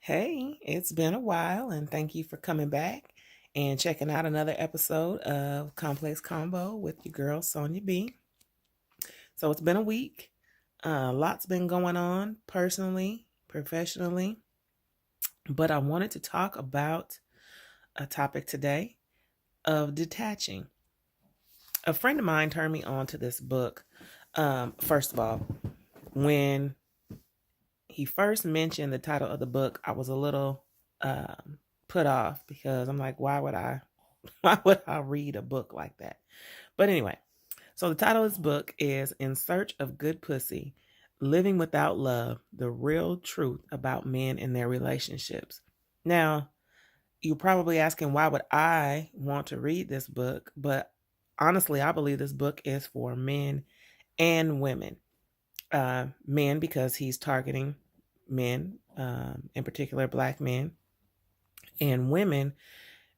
Hey, it's been a while, and thank you for coming back and checking out another episode of Complex Combo with your girl, Sonia B. So it's been a week. Lots been going on personally, professionally, but I wanted to talk about a topic today of detaching. A friend of mine turned me on to this book. First of all, when he first mentioned the title of the book, I was a little put off because I'm like, why would I read a book like that? But anyway, so the title of this book is In Search of Good Pussy, Living Without Love, The Real Truth About Men and Their Relationships. Now, you're probably asking, why would I want to read this book? But honestly, I believe this book is for men and women. Men, because he's targeting men, in particular Black men, and women,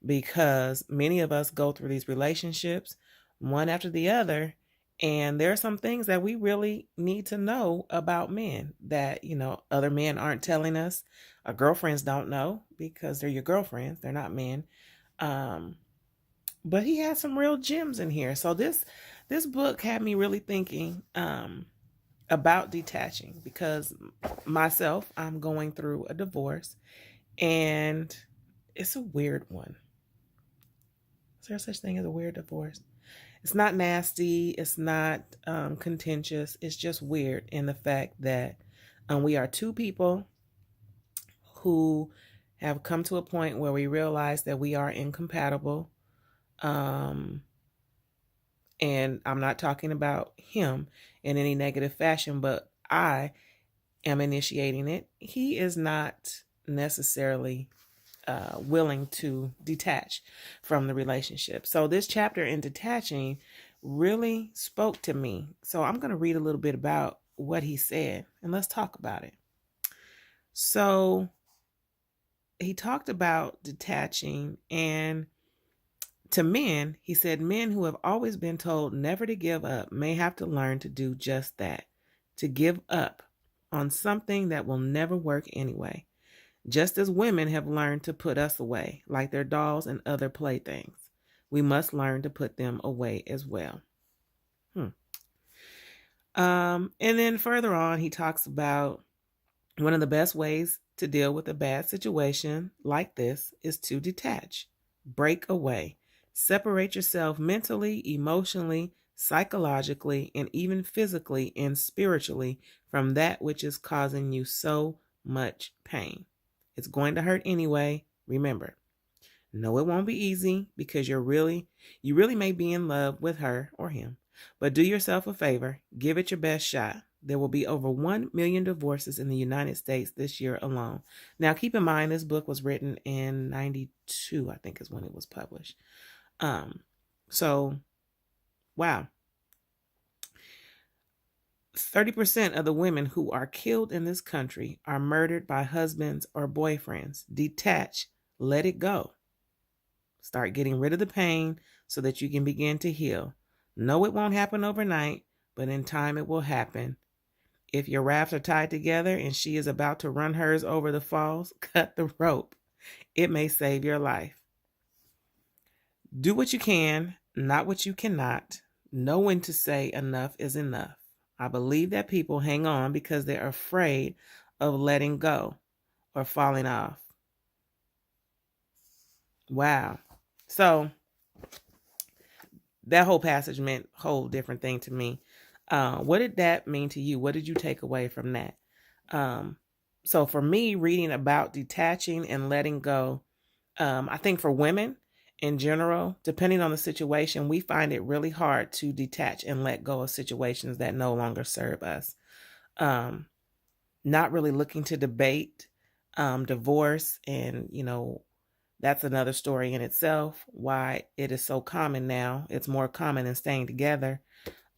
because many of us go through these relationships one after the other. And there are some things that we really need to know about men that, other men aren't telling us. Our girlfriends don't know because they're your girlfriends. They're not men. Um, but he has some real gems in here. So this book had me really thinking about detaching because myself, I'm going through a divorce and it's a weird one. Is there such thing as a weird divorce? It's not nasty. It's not contentious. It's just weird in the fact that we are two people who have come to a point where we realize that we are incompatible. Um, and I'm not talking about him in any negative fashion, but I am initiating it. He is not necessarily willing to detach from the relationship. So this chapter in detaching really spoke to me. So I'm going to read a little bit about what he said and let's talk about it. So he talked about detaching, and to men, he said men who have always been told never to give up may have to learn to do just that, to give up on something that will never work anyway. Just as women have learned to put us away, like their dolls and other playthings, we must learn to put them away as well. And then further on, he talks about one of the best ways to deal with a bad situation like this is to detach, break away, separate yourself mentally, emotionally, psychologically, and even physically and spiritually from that which is causing you so much pain. It's going to hurt anyway. Remember, no, it won't be easy because you really may be in love with her or him. But do yourself a favor, give it your best shot. There will be over 1 million divorces in the United States this year alone. Now, keep in mind, this book was written in 92, I think is when it was published. So, wow. 30% of the women who are killed in this country are murdered by husbands or boyfriends. Detach, let it go. Start getting rid of the pain so that you can begin to heal. No, it won't happen overnight, but in time it will happen. If your rafts are tied together and she is about to run hers over the falls, cut the rope. It may save your life. Do what you can, not what you cannot. Know when to say enough is enough. I believe that people hang on because they're afraid of letting go or falling off. Wow. So that whole passage meant a whole different thing to me. What did that mean to you? What did you take away from that? So for me, reading about detaching and letting go, I think for women in general, depending on the situation, we find it really hard to detach and let go of situations that no longer serve us. Not really looking to debate divorce, and that's another story in itself, why it is so common now. It's more common than staying together.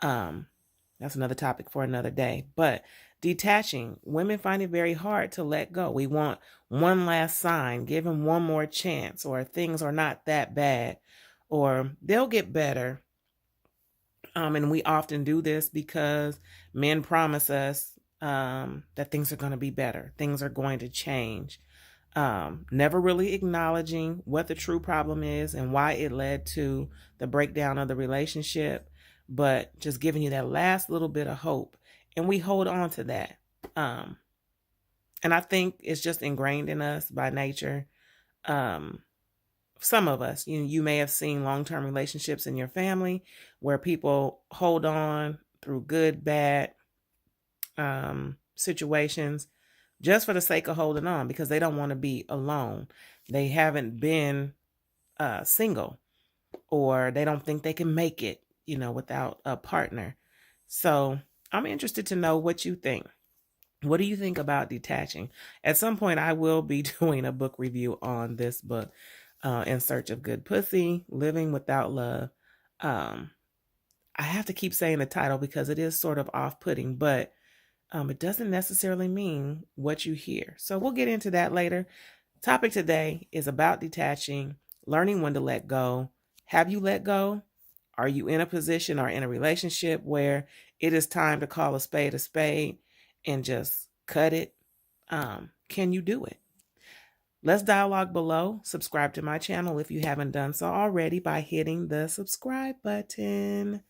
That's another topic for another day. But detaching, women find it very hard to let go. We want one last sign, give him one more chance, or things are not that bad, or they'll get better. And we often do this because men promise us that things are going to be better, things are going to change. never really acknowledging what the true problem is and why it led to the breakdown of the relationship, but just giving you that last little bit of hope. And we hold on to that. Um, and I think it's just ingrained in us by nature. Um, some of us, you may have seen long-term relationships in your family where people hold on through good, bad situations just for the sake of holding on because they don't want to be alone. They haven't been single, or they don't think they can make it, without a partner. So I'm interested to know what you think. What do you think about detaching? At some point, I will be doing a book review on this book, In Search of Good Pussy, Living Without Love. Um, I have to keep saying the title because it is sort of off-putting, but it doesn't necessarily mean what you hear. So we'll get into that later. Topic today is about detaching, learning when to let go. Have you let go? Are you in a position or in a relationship where it is time to call a spade and just cut it? Can you do it? Let's dialogue below. Subscribe to my channel if you haven't done so already by hitting the subscribe button.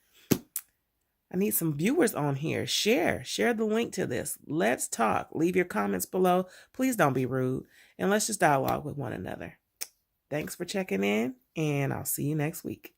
I need some viewers on here. Share the link to this. Let's talk. Leave your comments below. Please don't be rude. And let's just dialogue with one another. Thanks for checking in, and I'll see you next week.